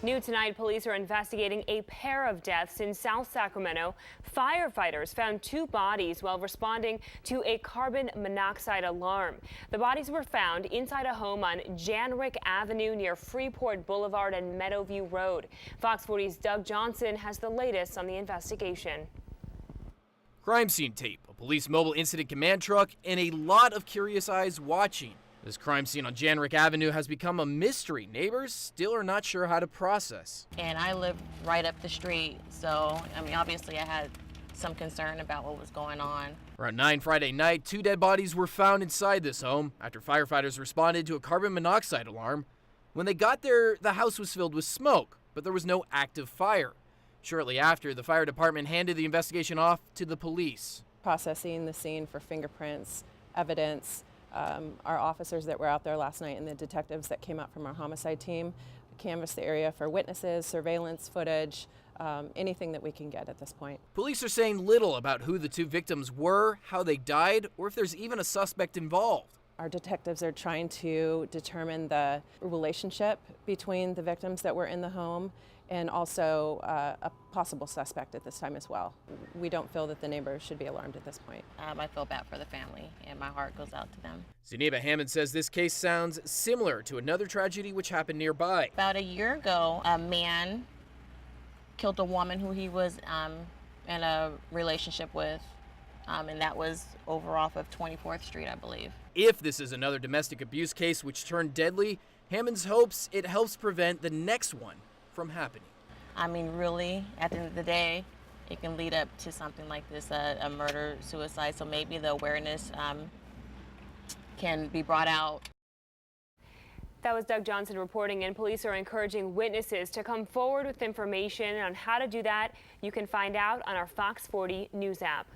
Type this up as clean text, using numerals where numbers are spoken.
New tonight, police are investigating a pair of deaths in South Sacramento. Firefighters found two bodies while responding to a carbon monoxide alarm. The bodies were found inside a home on Janrick Avenue near Freeport Boulevard and Meadowview Road. Fox 40's Doug Johnson has the latest on the investigation. Crime scene tape, a police mobile incident command truck, and a lot of curious eyes watching. This crime scene on Janrick Avenue has become a mystery neighbors still are not sure how to process. And I live right up the street, so, obviously I had some concern about what was going on. Around 9 Friday night, two dead bodies were found inside this home after firefighters responded to a carbon monoxide alarm. When they got there, the house was filled with smoke, but there was no active fire. Shortly after, the fire department handed the investigation off to the police. Processing the scene for fingerprints, evidence. Our officers that were out there last night and the detectives that came out from our homicide team canvassed the area for witnesses, surveillance footage, anything that we can get at this point. Police are saying little about who the two victims were, how they died, or if there's even a suspect involved. Our detectives are trying to determine the relationship between the victims that were in the home and also a possible suspect at this time as well. We don't feel that the neighbors should be alarmed at this point. I feel bad for the family, and my heart goes out to them. Zuniba Hammond says this case sounds similar to another tragedy which happened nearby. About a year ago, a man killed a woman who he was in a relationship with, and that was over off of 24th Street, I believe. If this is another domestic abuse case which turned deadly, Hammond hopes it helps prevent the next one from happening. Really, at the end of the day, it can lead up to something like this, a murder, suicide, so maybe the awareness can be brought out. That was Doug Johnson reporting, and police are encouraging witnesses to come forward with information on how to do that. You can find out on our Fox 40 News app.